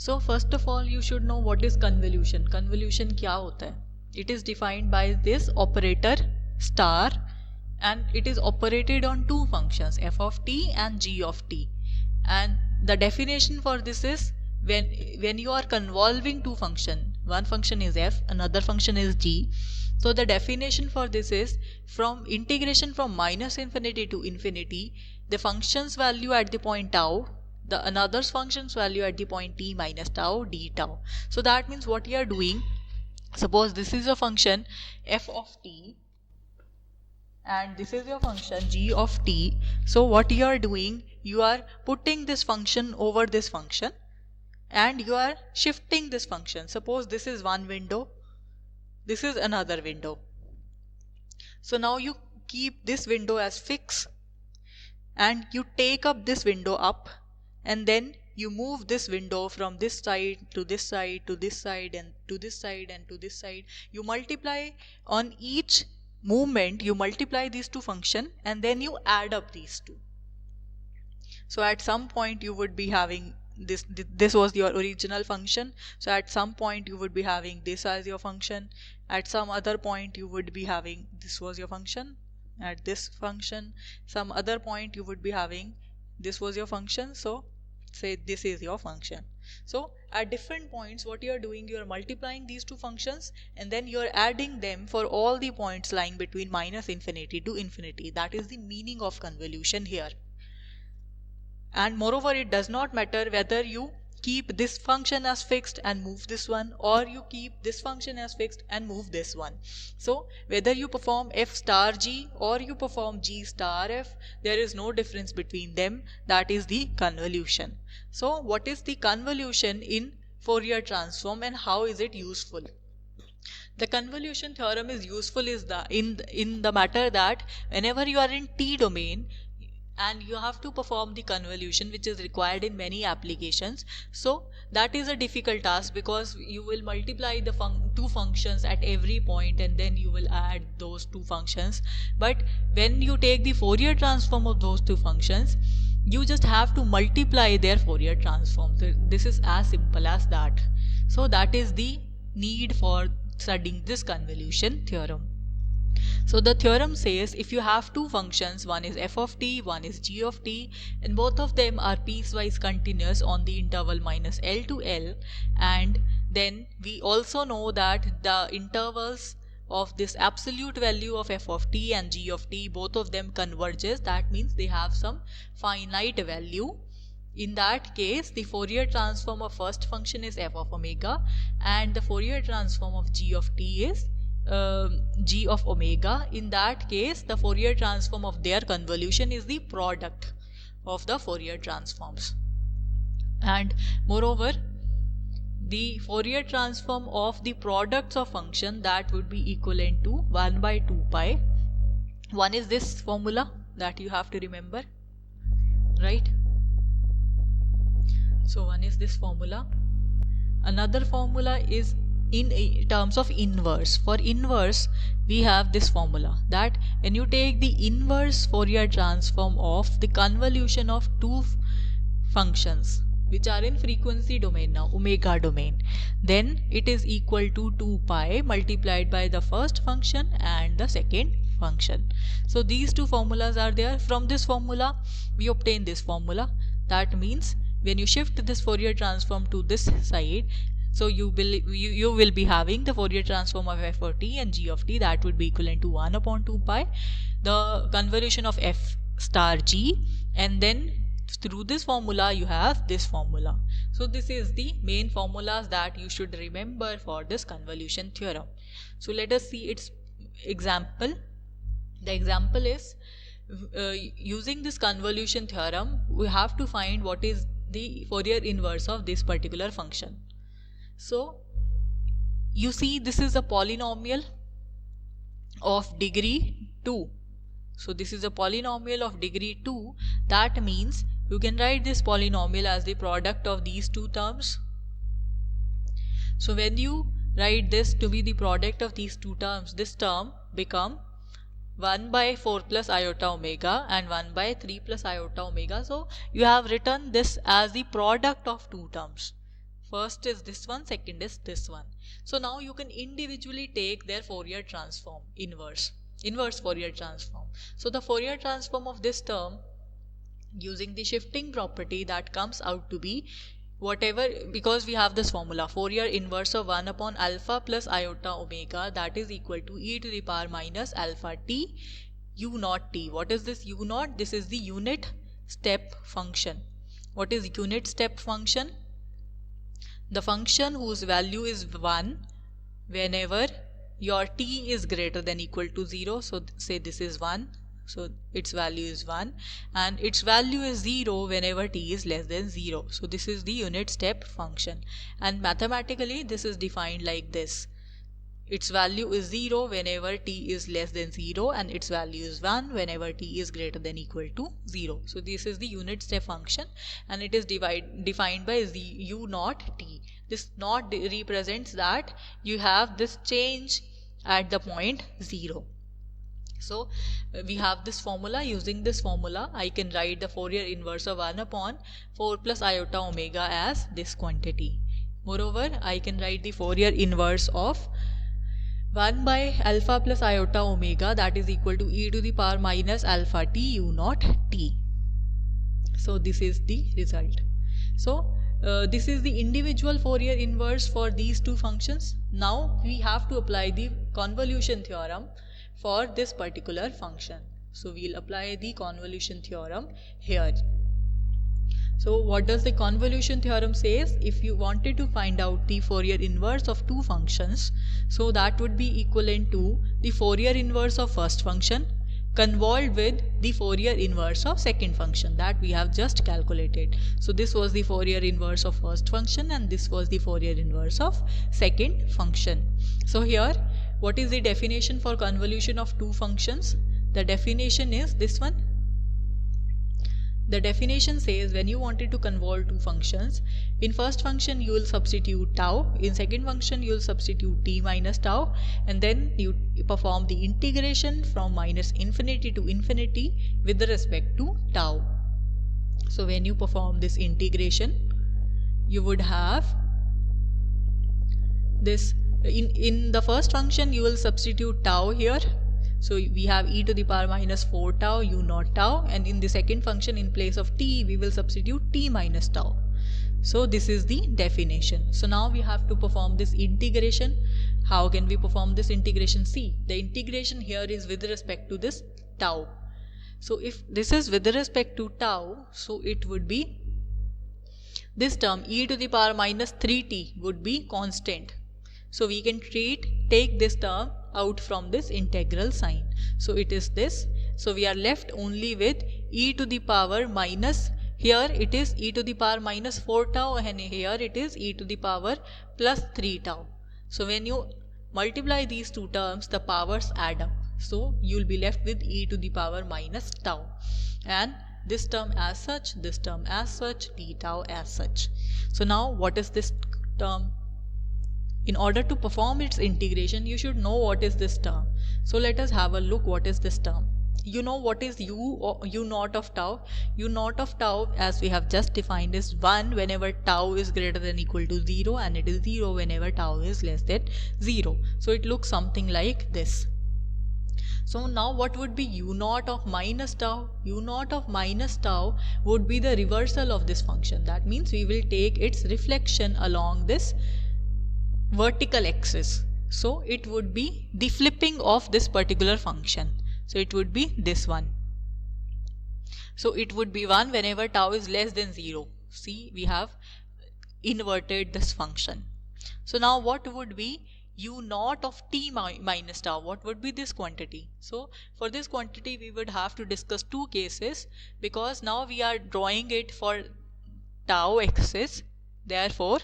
So first of all, you should know what is convolution. Convolution क्या होता है? It is defined by this operator star, and it is operated on two functions, f of t and g of t. And the definition for this is when you are convolving two functions, one function is f, another function is g. So the definition for this is from integration from minus infinity to infinity, the function's value at the point tau, the another's function's value at the point t minus tau d tau. So that means what you are doing, suppose this is a function f of t and this is your function g of t. So what you are doing, you are putting this function over this function and you are shifting this function. Suppose this is one window, this is another window. So now you keep this window as fixed and you take up this window up, and then you move this window from this side to this side to this side and to this side and to this side. You multiply on each movement, you multiply these two functions and then you add up these two. So at some point you would be having this was your original function, so at some point you would be having this as your function, at some other point you would be having this was your function, at this function some other point you would be having this was your function. So say this is your function. So at different points what you are doing, you are multiplying these two functions and then you are adding them for all the points lying between minus infinity to infinity. That is the meaning of convolution here. And moreover, it does not matter whether you keep this function as fixed and move this one, or you keep this function as fixed and move this one. So whether you perform f star g or you perform g star f, there is no difference between them. That is the convolution. So what is the convolution in Fourier transform and how is it useful? The convolution theorem is useful in the matter that whenever you are in t domain and you have to perform the convolution, which is required in many applications, so that is a difficult task because you will multiply the two functions at every point and then you will add those two functions. But when you take the Fourier transform of those two functions, you just have to multiply their Fourier transform. So this is as simple as that. So that is the need for studying this convolution theorem. So the theorem says if you have two functions, one is f of t, one is g of t, and both of them are piecewise continuous on the interval minus L to L, and then we also know that the intervals of this absolute value of f of t and g of t, both of them converges. That means they have some finite value. In that case, the Fourier transform of first function is f of omega and the Fourier transform of g of t is g of omega. In that case, the Fourier transform of their convolution is the product of the Fourier transforms. And moreover, the Fourier transform of the products of function, that would be equivalent to 1 by 2 pi. One is this formula that you have to remember, right? So one is this formula. Another formula is in terms of inverse. For inverse, we have this formula that when you take the inverse Fourier transform of the convolution of two functions which are in frequency domain now, omega domain, then it is equal to 2 pi multiplied by the first function and the second function. So these two formulas are there. From this formula, we obtain this formula. That means when you shift this Fourier transform to this side, so you will be having the Fourier transform of f of t and g of t, that would be equivalent to 1 upon 2 pi, the convolution of f star g, and then through this formula you have this formula. So this is the main formulas that you should remember for this convolution theorem. So let us see its example. The example is using this convolution theorem, we have to find what is the Fourier inverse of this particular function. So you see this is a polynomial of degree 2. So this is a polynomial of degree 2. That means you can write this polynomial as the product of these two terms. So when you write this to be the product of these two terms, this term become 1 by 4 plus iota omega and 1 by 3 plus iota omega. So you have written this as the product of two terms. First is this one, second is this one. So now you can individually take their Fourier transform, inverse Fourier transform. So the Fourier transform of this term using the shifting property, that comes out to be whatever, because we have this formula Fourier inverse of 1 upon alpha plus iota omega, that is equal to e to the power minus alpha t u naught t. What is this u naught? This is the unit step function. What is unit step function? The function whose value is 1 whenever your t is greater than equal to 0. So say this is 1, so its value is 1, and its value is 0 whenever t is less than 0. So this is the unit step function, and mathematically this is defined like this. Its value is 0 whenever t is less than 0, and its value is 1 whenever t is greater than equal to 0. So this is the unit step function, and it is defined by u naught t. This naught represents that you have this change at the point 0. So we have this formula. Using this formula I can write the Fourier inverse of 1 upon 4 plus iota omega as this quantity. Moreover, I can write the Fourier inverse of 1 by alpha plus iota omega, that is equal to e to the power minus alpha t u naught t. So this is the result. So this is the individual Fourier inverse for these two functions. Now we have to apply the convolution theorem for this particular function. So we'll apply the convolution theorem here. So what does the convolution theorem says? If you wanted to find out the Fourier inverse of two functions, so that would be equivalent to the Fourier inverse of first function convolved with the Fourier inverse of second function that we have just calculated. So this was the Fourier inverse of first function, and this was the Fourier inverse of second function. So here, what is the definition for convolution of two functions? The definition is this one. The definition says when you wanted to convolve two functions, in first function you will substitute tau, in second function you will substitute t minus tau, and then you perform the integration from minus infinity to infinity with respect to tau. So when you perform this integration, you would have this, in the first function you will substitute tau here. So we have e to the power minus 4 tau u naught tau, and in the second function in place of t we will substitute t minus tau. So this is the definition. So now we have to perform this integration. How can we perform this integration? See, the integration here is with respect to this tau. So if this is with respect to tau, so it would be this term e to the power minus 3t would be constant. So we can take this term out from this integral sign. So it is this. So we are left only with e to the power minus, here it is e to the power minus 4 tau, and here it is e to the power plus 3 tau. So when you multiply these two terms, the powers add up. So you will be left with e to the power minus tau, and this term as such, this term as such, d tau as such. So now what is this term? In order to perform its integration, you should know what is this term. So let us have a look what is this term. You know what is u naught of tau? U naught of tau, as we have just defined, is 1 whenever tau is greater than equal to 0, and it is 0 whenever tau is less than 0. So it looks something like this. So now what would be u naught of minus tau? U naught of minus tau would be the reversal of this function. That means we will take its reflection along this vertical axis. So it would be the flipping of this particular function. So it would be this one. So it would be 1 whenever tau is less than 0. See, we have inverted this function. So now what would be u naught of t minus tau? What would be this quantity? So for this quantity we would have to discuss two cases, because now we are drawing it for tau axis. Therefore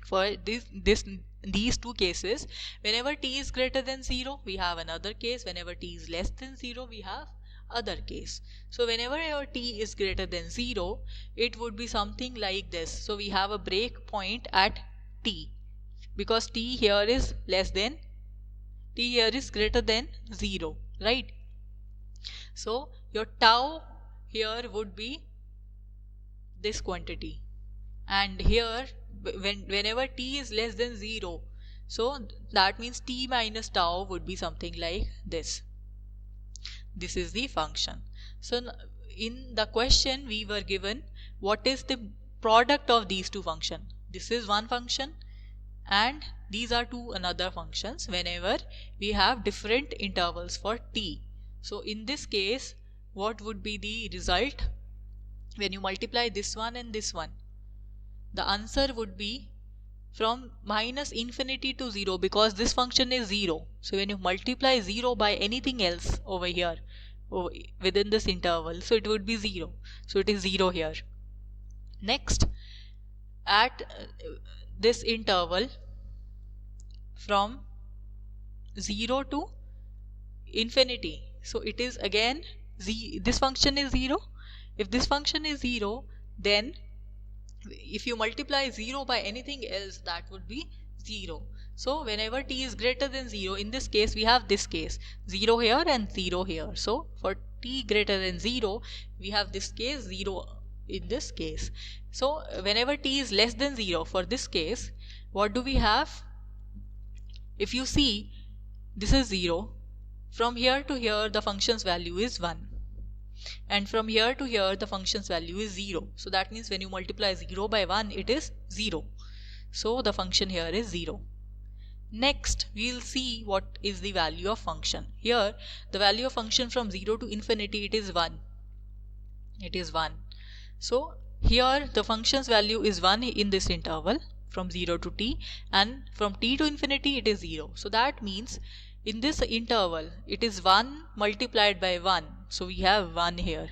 for these two cases, whenever t is greater than 0 we have another case, whenever t is less than 0 we have other case. So whenever your t is greater than 0, it would be something like this. So we have a break point at t, because t here is greater than 0, right? So your tau here would be this quantity, and here whenever t is less than 0, so that means t minus tau would be something like this. This is the function. So in the question we were given what is the product of these two functions. This is one function and these are two another functions whenever we have different intervals for t. So in this case, what would be the result when you multiply this one and this one? The answer would be from minus infinity to 0, because this function is 0. So when you multiply 0 by anything else over here within this interval, so it would be 0. So it is 0 here. Next, at this interval from 0 to infinity, so it is again this function is 0. If this function is 0, then if you multiply 0 by anything else, that would be 0. So whenever t is greater than 0, in this case we have this case 0 here and 0 here. So for t greater than 0, we have this case 0 in this case. So whenever t is less than 0, for this case, what do we have? If you see, this is 0. From here to here the function's value is 1. And from here to here the function's value is 0. So that means when you multiply 0 by 1, it is 0. So the function here is 0. Next, we will see what is the value of function. Here, the value of function from 0 to infinity, it is 1. It is 1. So here the function's value is 1 in this interval from 0 to t, and from t to infinity it is 0. So that means in this interval it is 1 multiplied by 1. So we have 1 here.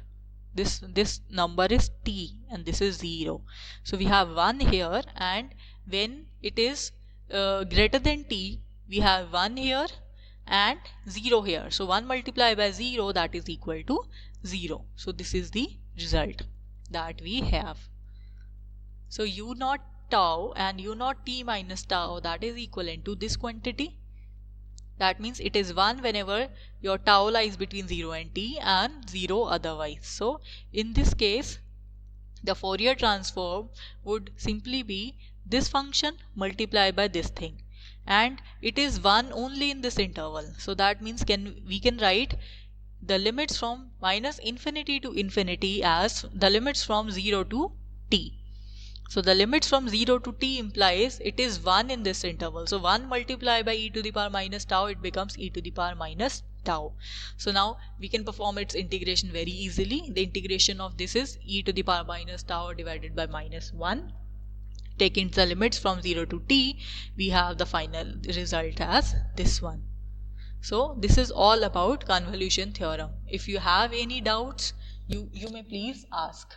This number is t and this is 0. So we have 1 here, and when it is greater than t, we have 1 here and 0 here. So 1 multiplied by 0, that is equal to 0. So this is the result that we have. So u naught tau and u naught t minus tau, that is equivalent to this quantity. That means it is 1 whenever your tau lies between 0 and t, and 0 otherwise. So in this case, the Fourier transform would simply be this function multiplied by this thing, and it is 1 only in this interval. So that means we can write the limits from minus infinity to infinity as the limits from 0 to t. So the limits from 0 to t implies it is 1 in this interval. So 1 multiplied by e to the power minus tau, it becomes e to the power minus tau. So now we can perform its integration very easily. The integration of this is e to the power minus tau divided by minus 1. Taking the limits from 0 to t, we have the final result as this one. So this is all about convolution theorem. If you have any doubts, you may please ask.